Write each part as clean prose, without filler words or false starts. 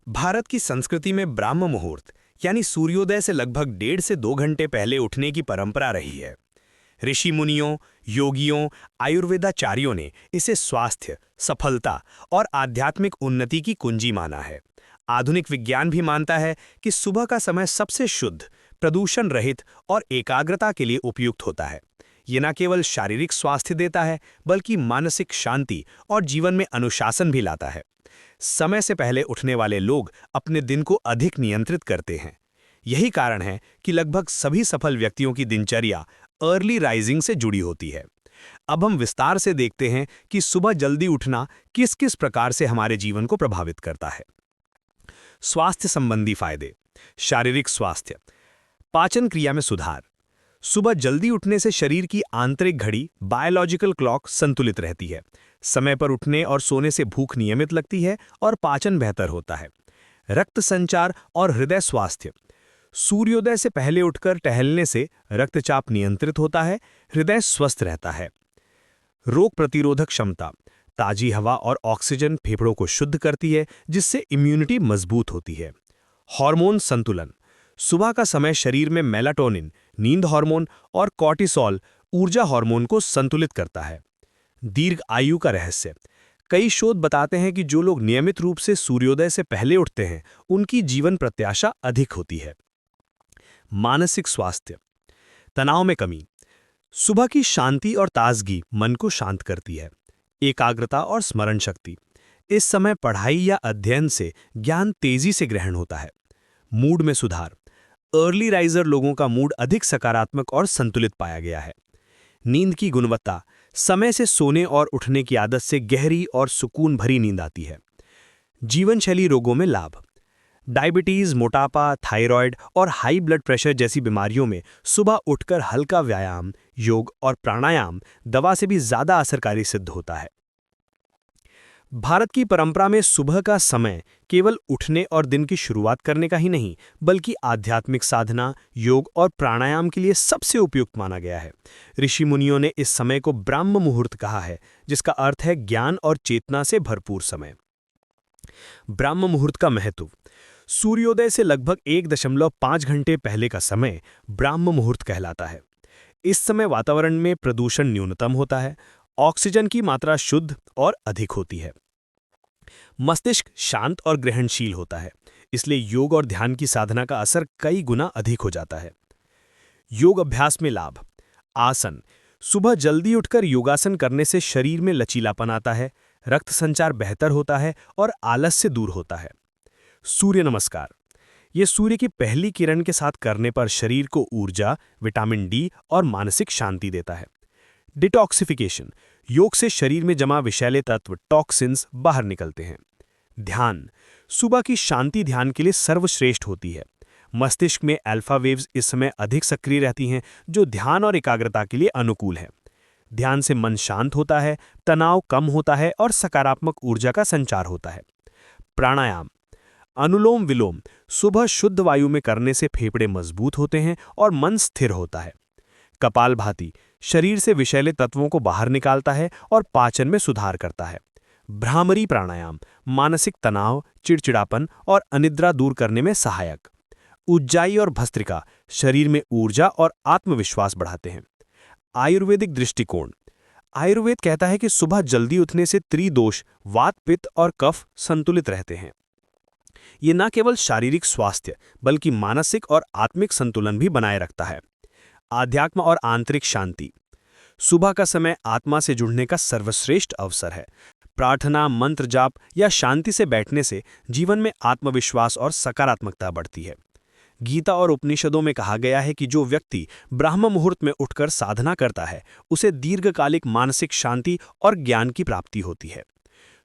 भारत की संस्कृति में ब्राह्म मुहूर्त यानी सूर्योदय से लगभग 1.5 से 2 घंटे पहले उठने की परंपरा रही है। ऋषि मुनियों, योगियों, आयुर्वेदाचार्यों ने इसे स्वास्थ्य, सफलता और आध्यात्मिक उन्नति की कुंजी माना है। आधुनिक विज्ञान भी मानता है कि सुबह का समय सबसे शुद्ध, प्रदूषण रहित और एकाग्रता के लिए उपयुक्त होता है। ये न केवल शारीरिक स्वास्थ्य देता है, बल्कि मानसिक शांति और जीवन में अनुशासन भी लाता है। समय से पहले उठने वाले लोग अपने दिन को अधिक नियंत्रित करते हैं। यही कारण है कि लगभग सभी सफल व्यक्तियों की दिनचर्या अर्ली राइजिंग से जुड़ी होती है। अब हम विस्तार से देखते हैं कि सुबह जल्दी उठना किस किस प्रकार से हमारे जीवन को प्रभावित करता है। स्वास्थ्य संबंधी फायदे। शारीरिक स्वास्थ्य, पाचन क्रिया में सुधार। सुबह जल्दी उठने से शरीर की आंतरिक घड़ी बायोलॉजिकल क्लॉक संतुलित रहती है। समय पर उठने और सोने से भूख नियमित लगती है और पाचन बेहतर होता है। रक्त संचार और हृदय स्वास्थ्य। सूर्योदय से पहले उठकर टहलने से रक्तचाप नियंत्रित होता है, हृदय स्वस्थ रहता है। रोग प्रतिरोधक क्षमता। ताजी हवा और ऑक्सीजन फेफड़ों को शुद्ध करती है, जिससे इम्यूनिटी मजबूत होती है। हार्मोन संतुलन। सुबह का समय शरीर में मेलाटोनिन, नींद हार्मोन और कॉर्टिसोल, ऊर्जा हार्मोन को संतुलित करता है। दीर्घ आयु का रहस्य। कई शोध बताते हैं कि जो लोग नियमित रूप से सूर्योदय से पहले उठते हैं, उनकी जीवन प्रत्याशा अधिक होती है। मानसिक स्वास्थ्य। तनाव में कमी। सुबह की शांति और ताजगी मन को शांत करती है। एकाग्रता और स्मरण शक्ति। इस समय पढ़ाई या अध्ययन से ज्ञान तेजी से ग्रहण होता है। मूड में सुधार। अर्ली राइजर लोगों का मूड अधिक सकारात्मक और संतुलित पाया गया है। नींद की गुणवत्ता। समय से सोने और उठने की आदत से गहरी और सुकून भरी नींद आती है। जीवनशैली रोगों में लाभ। डायबिटीज, मोटापा, थायराइड और हाई ब्लड प्रेशर जैसी बीमारियों में सुबह उठकर हल्का व्यायाम, योग और प्राणायाम दवा से भी ज्यादा असरकारी सिद्ध होता है। भारत की परंपरा में सुबह का समय केवल उठने और दिन की शुरुआत करने का ही नहीं, बल्कि आध्यात्मिक साधना, योग और प्राणायाम के लिए सबसे उपयुक्त माना गया है। ऋषि मुनियों ने इस समय को ब्राह्म मुहूर्त कहा है, जिसका अर्थ है ज्ञान और चेतना से भरपूर समय। ब्राह्म मुहूर्त का महत्व। सूर्योदय से लगभग 1.5 घंटे पहले का समय ब्राह्म मुहूर्त कहलाता है। इस समय वातावरण में प्रदूषण न्यूनतम होता है, ऑक्सीजन की मात्रा शुद्ध और अधिक होती है। मस्तिष्क शांत और ग्रहणशील होता है, इसलिए योग और ध्यान की साधना का असर कई गुना अधिक हो जाता है। योग अभ्यास में लाभ। आसन। सुबह जल्दी उठकर योगासन करने से शरीर में लचीलापन आता है, रक्त संचार बेहतर होता है और आलस्य दूर होता है। सूर्य नमस्कार। ये सूर्य की पहली किरण के साथ करने पर शरीर को ऊर्जा, विटामिन डी और मानसिक शांति देता है। डिटॉक्सिफिकेशन। योग से शरीर में जमा विषैले तत्व, टॉक्सिन्स बाहर निकलते हैं। ध्यान। सुबह की शांति ध्यान के लिए सर्वश्रेष्ठ होती है। मस्तिष्क में अल्फा वेव्स इस समय अधिक सक्रिय रहती हैं, जो ध्यान और एकाग्रता के लिए अनुकूल है। ध्यान से मन शांत होता है, तनाव कम होता है और सकारात्मक ऊर्जा का संचार होता है। प्राणायाम। अनुलोम विलोम। सुबह शुद्ध वायु में करने से फेफड़े मजबूत होते हैं और मन स्थिर होता है। कपालभाति। शरीर से विषैले तत्वों को बाहर निकालता है और पाचन में सुधार करता है। भ्रामरी प्राणायाम। मानसिक तनाव, चिड़चिड़ापन और अनिद्रा दूर करने में सहायक। उज्जाई और भस्त्रिका। शरीर में ऊर्जा और आत्मविश्वास बढ़ाते हैं। आयुर्वेदिक दृष्टिकोण। आयुर्वेद कहता है कि सुबह जल्दी उठने से त्रिदोष, वात, पित्त और कफ संतुलित रहते हैं। ये न केवल शारीरिक स्वास्थ्य, बल्कि मानसिक और आत्मिक संतुलन भी बनाए रखता है। आध्यात्म और आंतरिक शांति। सुबह का समय आत्मा से जुड़ने का सर्वश्रेष्ठ अवसर है। प्रार्थना, मंत्र जाप या शांति से बैठने से जीवन में आत्मविश्वास और सकारात्मकता बढ़ती है। गीता और उपनिषदों में कहा गया है कि जो व्यक्ति ब्राह्म मुहूर्त में उठकर साधना करता है, उसे दीर्घकालिक मानसिक शांति और ज्ञान की प्राप्ति होती है।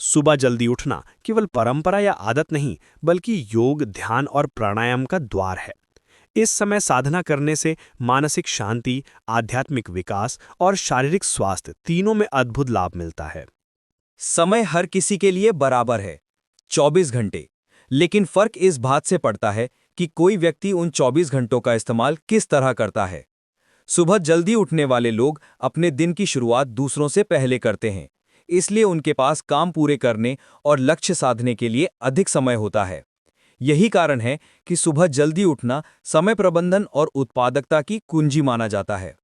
सुबह जल्दी उठना केवल परंपरा या आदत नहीं, बल्कि योग, ध्यान और प्राणायाम का द्वार है। इस समय साधना करने से मानसिक शांति, आध्यात्मिक विकास और शारीरिक स्वास्थ्य तीनों में अद्भुत लाभ मिलता है। समय हर किसी के लिए बराबर है, 24 घंटे, लेकिन फर्क इस बात से पड़ता है कि कोई व्यक्ति उन 24 घंटों का इस्तेमाल किस तरह करता है। सुबह जल्दी उठने वाले लोग अपने दिन की शुरुआत दूसरों से पहले करते हैं, इसलिए उनके पास काम पूरे करने और लक्ष्य साधने के लिए अधिक समय होता है। यही कारण है कि सुबह जल्दी उठना समय प्रबंधन और उत्पादकता की कुंजी माना जाता है।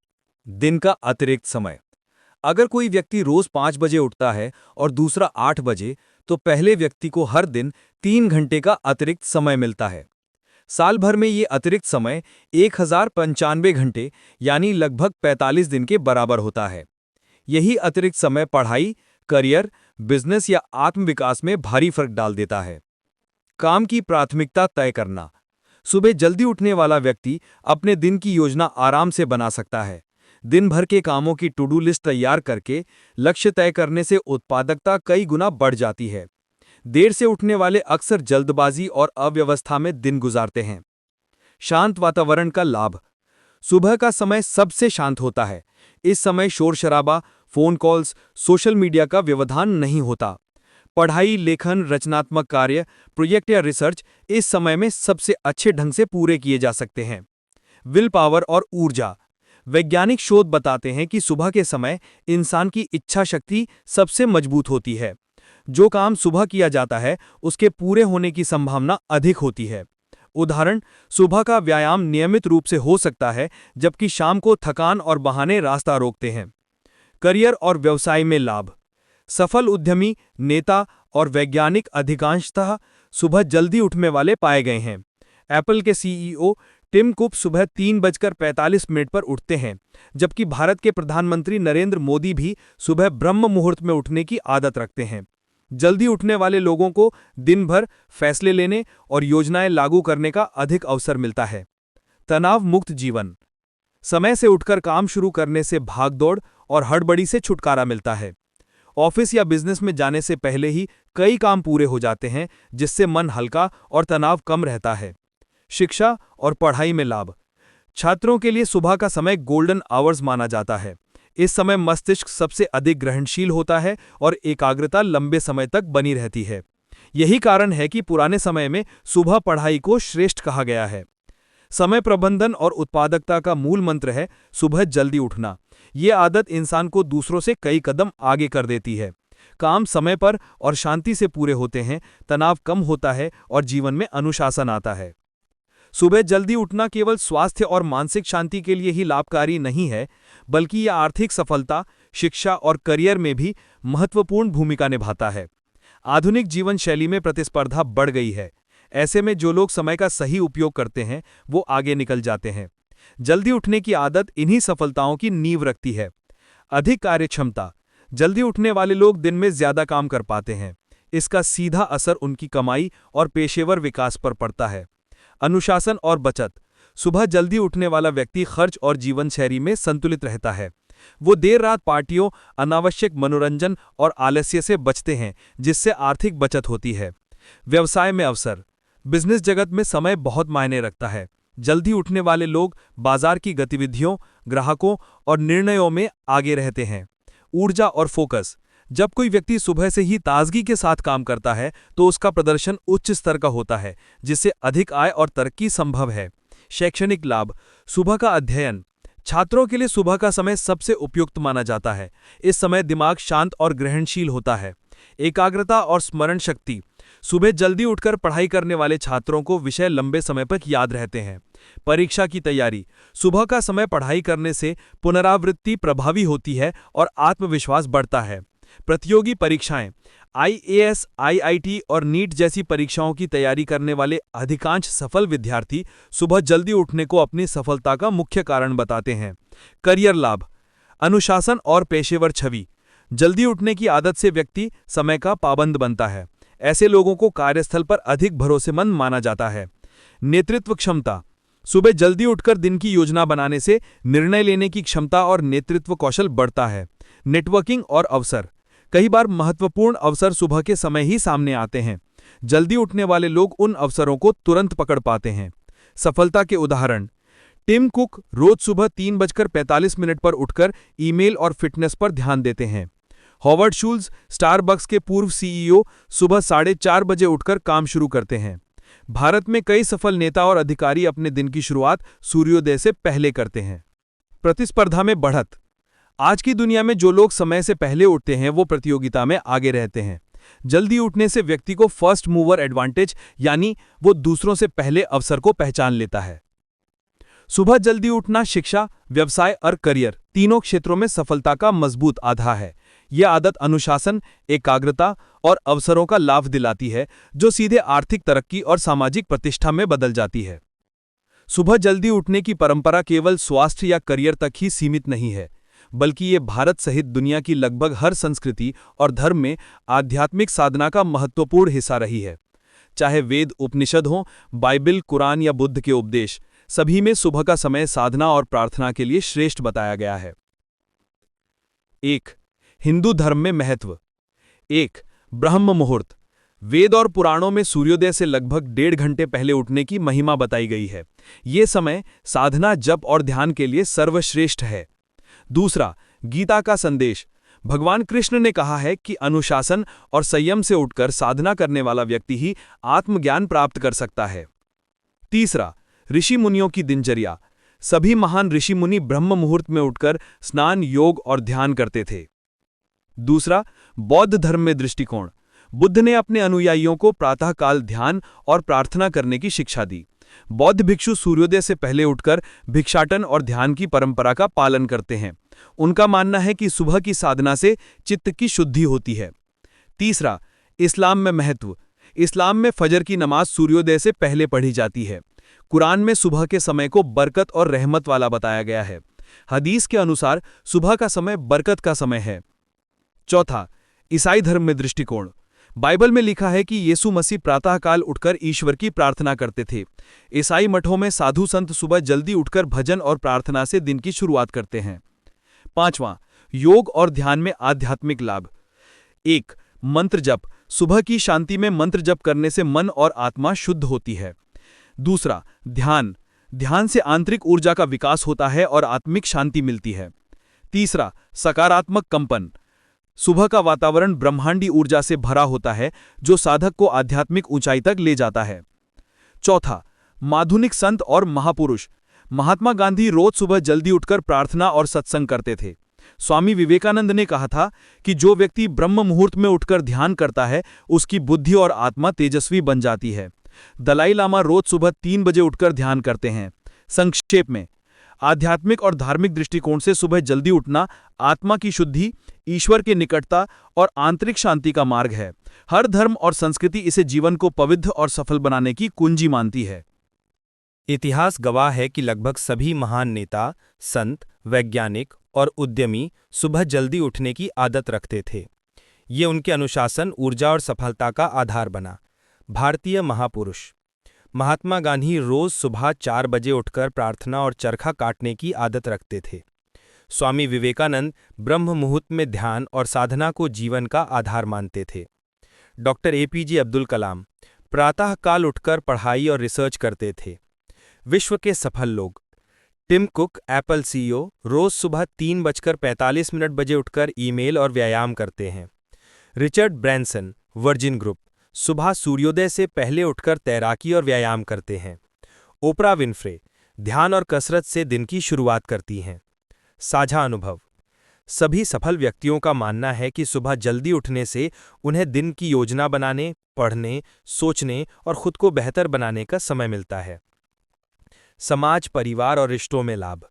दिन का अतिरिक्त समय। अगर कोई व्यक्ति रोज 5 बजे उठता है और दूसरा 8 बजे, तो पहले व्यक्ति को हर दिन 3 घंटे का अतिरिक्त समय मिलता है। साल भर में ये अतिरिक्त समय 1095 घंटे यानी लगभग 45 दिन के बराबर होता है। यही अतिरिक्त समय पढ़ाई, करियर, बिजनेस या आत्मविकास में भारी फर्क डाल देता है। काम की प्राथमिकता तय करना। सुबह जल्दी उठने वाला व्यक्ति अपने दिन की योजना आराम से बना सकता है। दिन भर के कामों की टू डू लिस्ट तैयार करके लक्ष्य तय करने से उत्पादकता कई गुना बढ़ जाती है। देर से उठने वाले अक्सर जल्दबाजी और अव्यवस्था में दिन गुजारते हैं। शांत वातावरण का लाभ। सुबह का समय सबसे शांत होता है। इस समय शोर शराबा, फोन कॉल्स, सोशल मीडिया का व्यवधान नहीं होता। पढ़ाई, लेखन, रचनात्मक कार्य, प्रोजेक्ट या रिसर्च इस समय में सबसे अच्छे ढंग से पूरे किए जा सकते हैं। विल पावर और ऊर्जा। वैज्ञानिक शोध बताते हैं कि सुबह के समय इंसान की इच्छा शक्ति सबसे मजबूत होती है। जो काम सुबह किया जाता है उसके पूरे होने की संभावना अधिक होती है। उदाहरण, सुबह का व्यायाम नियमित रूप से हो सकता है, जबकि शाम को थकान और बहाने रास्ता रोकते हैं। करियर और व्यवसाय में लाभ। सफल उद्यमी, नेता और वैज्ञानिक अधिकांशतः सुबह जल्दी उठने वाले पाए गए हैं। एप्पल के सीईओ टिम कुक सुबह 3:45 पर उठते हैं, जबकि भारत के प्रधानमंत्री नरेंद्र मोदी भी सुबह ब्रह्म मुहूर्त में उठने की आदत रखते हैं। जल्दी उठने वाले लोगों को दिन भर फैसले लेने और योजनाएं लागू करने का अधिक अवसर मिलता है। तनाव मुक्त जीवन। समय से उठकर काम शुरू करने से भागदौड़ और हड़बड़ी से छुटकारा मिलता है। ऑफिस या बिजनेस में जाने से पहले ही कई काम पूरे हो जाते हैं, जिससे मन हल्का और तनाव कम रहता है। शिक्षा और पढ़ाई में लाभ। छात्रों के लिए सुबह का समय गोल्डन आवर्स माना जाता है। इस समय मस्तिष्क सबसे अधिक ग्रहणशील होता है और एकाग्रता लंबे समय तक बनी रहती है। यही कारण है कि पुराने समय में सुबह पढ़ाई को श्रेष्ठ कहा गया है। समय प्रबंधन और उत्पादकता का मूल मंत्र है सुबह जल्दी उठना। ये आदत इंसान को दूसरों से कई कदम आगे कर देती है। काम समय पर और शांति से पूरे होते हैं, तनाव कम होता है और जीवन में अनुशासन आता है। सुबह जल्दी उठना केवल स्वास्थ्य और मानसिक शांति के लिए ही लाभकारी नहीं है, बल्कि यह आर्थिक सफलता, शिक्षा और करियर में भी महत्वपूर्ण भूमिका निभाता है। आधुनिक जीवन शैली में प्रतिस्पर्धा बढ़ गई है। ऐसे में जो लोग समय का सही उपयोग करते हैं, वो आगे निकल जाते हैं। जल्दी उठने की आदत इन्हीं सफलताओं की नींव रखती है। अधिक कार्यक्षमता। जल्दी उठने वाले लोग दिन में ज्यादा काम कर पाते हैं। इसका सीधा असर उनकी कमाई और पेशेवर विकास पर पड़ता है। अनुशासन और बचत। सुबह जल्दी उठने वाला व्यक्ति खर्च और जीवन शैली में संतुलित रहता है। वो देर रात पार्टियों, अनावश्यक मनोरंजन और आलस्य से बचते हैं, जिससे आर्थिक बचत होती है। व्यवसाय में अवसर। बिजनेस जगत में समय बहुत मायने रखता है। जल्दी उठने वाले लोग बाजार की गतिविधियों, ग्राहकों और निर्णयों में आगे रहते हैं। ऊर्जा और फोकस। जब कोई व्यक्ति सुबह से ही ताजगी के साथ काम करता है, तो उसका प्रदर्शन उच्च स्तर का होता है, जिससे अधिक आय और तरक्की संभव है। शैक्षणिक लाभ। सुबह का अध्ययन। छात्रों के लिए सुबह का समय सबसे उपयुक्त माना जाता है। इस समय दिमाग शांत और ग्रहणशील होता है। एकाग्रता और स्मरण शक्ति। सुबह जल्दी उठकर पढ़ाई करने वाले छात्रों को विषय लंबे समय तक याद रहते हैं। परीक्षा की तैयारी। सुबह का समय पढ़ाई करने से पुनरावृत्ति प्रभावी होती है और आत्मविश्वास बढ़ता है। प्रतियोगी परीक्षाएं। आईएएस, आईआईटी और नीट जैसी परीक्षाओं की तैयारी करने वाले अधिकांश सफल विद्यार्थी सुबह जल्दी उठने को अपनी सफलता का मुख्य कारण बताते हैं। करियर लाभ। अनुशासन और पेशेवर छवि। जल्दी उठने की आदत से व्यक्ति समय का पाबंद बनता है। ऐसे लोगों को कार्यस्थल पर अधिक भरोसेमंद माना जाता है। नेतृत्व क्षमता। सुबह जल्दी उठकर दिन की योजना बनाने से निर्णय लेने की क्षमता और नेतृत्व कौशल बढ़ता है। नेटवर्किंग और अवसर। कई बार महत्वपूर्ण अवसर सुबह के समय ही सामने आते हैं। जल्दी उठने वाले लोग उन अवसरों को तुरंत पकड़ पाते हैं। सफलता के उदाहरण। टिम कुक रोज सुबह 3:45 पर उठकर ईमेल और फिटनेस पर ध्यान देते हैं। हॉवर्ड शूल्स, स्टारबक्स के पूर्व सीईओ, सुबह 4:30 बजे उठकर काम शुरू करते हैं। भारत में कई सफल नेता और अधिकारी अपने दिन की शुरुआत सूर्योदय से पहले करते हैं। प्रतिस्पर्धा में बढ़त। आज की दुनिया में जो लोग समय से पहले उठते हैं, वो प्रतियोगिता में आगे रहते हैं। जल्दी उठने से व्यक्ति को फर्स्ट मूवर एडवांटेज यानी वो दूसरों से पहले अवसर को पहचान लेता है। सुबह जल्दी उठना शिक्षा, व्यवसाय और करियर तीनों क्षेत्रों में सफलता का मजबूत आधार है। यह आदत अनुशासन, एकाग्रता और अवसरों का लाभ दिलाती है, जो सीधे आर्थिक तरक्की और सामाजिक प्रतिष्ठा में बदल जाती है। सुबह जल्दी उठने की परंपरा केवल स्वास्थ्य या करियर तक ही सीमित नहीं है, बल्कि ये भारत सहित दुनिया की लगभग हर संस्कृति और धर्म में आध्यात्मिक साधना का महत्वपूर्ण हिस्सा रही है। चाहे वेद, उपनिषद हों, बाइबल, कुरान या बुद्ध के उपदेश, सभी में सुबह का समय साधना और प्रार्थना के लिए श्रेष्ठ बताया गया है। 1. हिंदू धर्म में महत्व। 1. ब्रह्म मुहूर्त। वेद और पुराणों में सूर्योदय से लगभग 1.5 घंटे पहले उठने की महिमा बताई गई है। ये समय साधना, जप और ध्यान के लिए सर्वश्रेष्ठ है। 2. गीता का संदेश। भगवान कृष्ण ने कहा है कि अनुशासन और संयम से उठकर साधना करने वाला व्यक्ति ही आत्मज्ञान प्राप्त कर सकता है। 3. ऋषि मुनियों की दिनचर्या। सभी महान ऋषि मुनि ब्रह्म मुहूर्त में उठकर स्नान, योग और ध्यान करते थे। 2. बौद्ध धर्म में दृष्टिकोण। बुद्ध ने अपने अनुयायियों को प्रातःकाल ध्यान और प्रार्थना करने की शिक्षा दी। बौद्ध भिक्षु सूर्योदय से पहले उठकर भिक्षाटन और ध्यान की परंपरा का पालन करते हैं। उनका मानना है कि सुबह की साधना से चित्त की शुद्धि होती है। 3. इस्लाम में महत्व। इस्लाम में फजर की नमाज सूर्योदय से पहले पढ़ी जाती है। कुरान में सुबह के समय को बरकत और रहमत वाला बताया गया है। हदीस के अनुसार सुबह का समय बरकत का समय है। 4. ईसाई धर्म में दृष्टिकोण। बाइबल में लिखा है कि यीशु मसीह प्रातःकाल उठकर ईश्वर की प्रार्थना करते थे। ईसाई मठों में साधु संत सुबह जल्दी उठकर भजन और प्रार्थना से दिन की शुरुआत करते हैं। 5. योग और ध्यान में आध्यात्मिक लाभ। 1. मंत्र जप। सुबह की शांति में मंत्र जप करने से मन और आत्मा शुद्ध होती है। 2. ध्यान। ध्यान से आंतरिक ऊर्जा का विकास होता है और आत्मिक शांति मिलती है। 3. सकारात्मक कंपन। सुबह का वातावरण ब्रह्मांडी ऊर्जा से भरा होता है, जो साधक को आध्यात्मिक ऊंचाई तक ले जाता है। 4. आधुनिक संत और महापुरुष। महात्मा गांधी रोज सुबह जल्दी उठकर प्रार्थना और सत्संग करते थे। स्वामी विवेकानंद ने कहा था कि जो व्यक्ति ब्रह्म मुहूर्त में उठकर ध्यान करता है, उसकी बुद्धि और आत्मा तेजस्वी बन जाती है। दलाई लामा रोज सुबह 3 बजे उठकर ध्यान करते हैं। संक्षेप में, आध्यात्मिक और धार्मिक दृष्टिकोण से सुबह जल्दी उठना आत्मा की शुद्धि, ईश्वर के निकटता और आंतरिक शांति का मार्ग है। हर धर्म और संस्कृति इसे जीवन को पवित्र और सफल बनाने की कुंजी मानती है। इतिहास गवाह है कि लगभग सभी महान नेता, संत, वैज्ञानिक और उद्यमी सुबह जल्दी उठने की आदत रखते थे। ये उनके अनुशासन, ऊर्जा और सफलता का आधार बना। भारतीय महापुरुष। महात्मा गांधी रोज सुबह 4 बजे उठकर प्रार्थना और चरखा काटने की आदत रखते थे। स्वामी विवेकानंद ब्रह्म मुहूर्त में ध्यान और साधना को जीवन का आधार मानते थे। डॉक्टर APJ अब्दुल कलाम प्रातःकाल उठकर पढ़ाई और रिसर्च करते थे। विश्व के सफल लोग। टिम कुक, एप्पल CEO, रोज सुबह 3:45 बजे उठकर ईमेल और व्यायाम करते हैं। रिचर्ड ब्रैंसन, वर्जिन ग्रुप, सुबह सूर्योदय से पहले उठकर तैराकी और व्यायाम करते हैं। ओपरा विन्फ्रे ध्यान और कसरत से दिन की शुरुआत करती हैं। साझा अनुभव। सभी सफल व्यक्तियों का मानना है कि सुबह जल्दी उठने से उन्हें दिन की योजना बनाने, पढ़ने, सोचने और खुद को बेहतर बनाने का समय मिलता है। समाज, परिवार और रिश्तों में लाभ।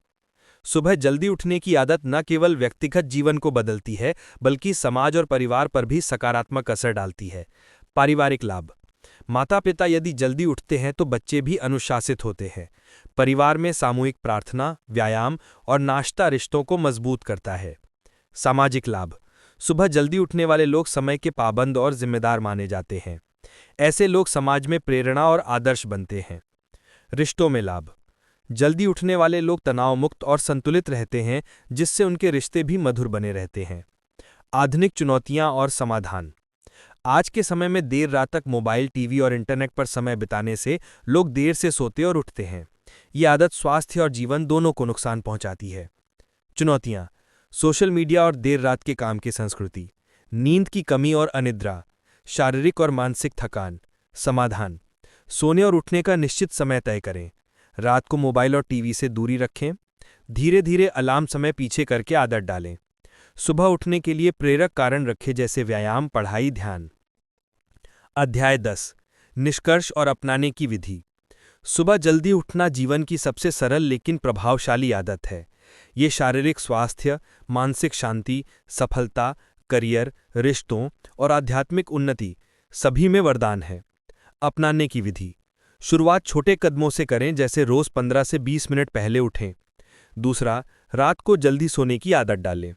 सुबह जल्दी उठने की आदत न केवल व्यक्तिगत जीवन को बदलती है, बल्कि समाज और परिवार पर भी सकारात्मक असर डालती है। पारिवारिक लाभ। माता पिता यदि जल्दी उठते हैं तो बच्चे भी अनुशासित होते हैं। परिवार में सामूहिक प्रार्थना, व्यायाम और नाश्ता रिश्तों को मजबूत करता है। सामाजिक लाभ। सुबह जल्दी उठने वाले लोग समय के पाबंद और जिम्मेदार माने जाते हैं। ऐसे लोग समाज में प्रेरणा और आदर्श बनते हैं। रिश्तों में लाभ। जल्दी उठने वाले लोग तनाव मुक्त और संतुलित रहते हैं, जिससे उनके रिश्ते भी मधुर बने रहते हैं। आधुनिक चुनौतियां और समाधान। आज के समय में देर रात तक मोबाइल, टीवी और इंटरनेट पर समय बिताने से लोग देर से सोते और उठते हैं। ये आदत स्वास्थ्य और जीवन दोनों को नुकसान पहुंचाती है। चुनौतियां। सोशल मीडिया और देर रात के काम की संस्कृति, नींद की कमी और अनिद्रा, शारीरिक और मानसिक थकान। समाधान। सोने और उठने का निश्चित समय तय करें। रात को मोबाइल और टीवी से दूरी रखें। धीरे धीरे अलार्म समय पीछे करके आदत डालें। सुबह उठने के लिए प्रेरक कारण रखें, जैसे व्यायाम, पढ़ाई, ध्यान। अध्याय 10 निष्कर्ष और अपनाने की विधि। सुबह जल्दी उठना जीवन की सबसे सरल लेकिन प्रभावशाली आदत है। ये शारीरिक स्वास्थ्य, मानसिक शांति, सफलता, करियर, रिश्तों और आध्यात्मिक उन्नति सभी में वरदान है। अपनाने की विधि। शुरुआत छोटे कदमों से करें, जैसे रोज 15 से 20 मिनट पहले उठें। दूसरा, रात को जल्दी सोने की आदत डालें।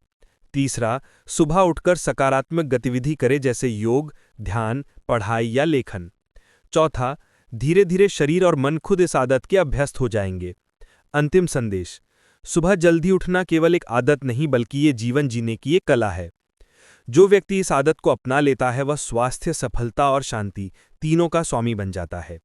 तीसरा, सुबह उठकर सकारात्मक गतिविधि करें, जैसे योग, ध्यान, पढ़ाई या लेखन। चौथा, धीरे धीरे शरीर और मन खुद इस आदत के अभ्यस्त हो जाएंगे। अंतिम संदेश। सुबह जल्दी उठना केवल एक आदत नहीं, बल्कि ये जीवन जीने की एक कला है। जो व्यक्ति इस आदत को अपना लेता है, वह स्वास्थ्य, सफलता और शांति तीनों का स्वामी बन जाता है।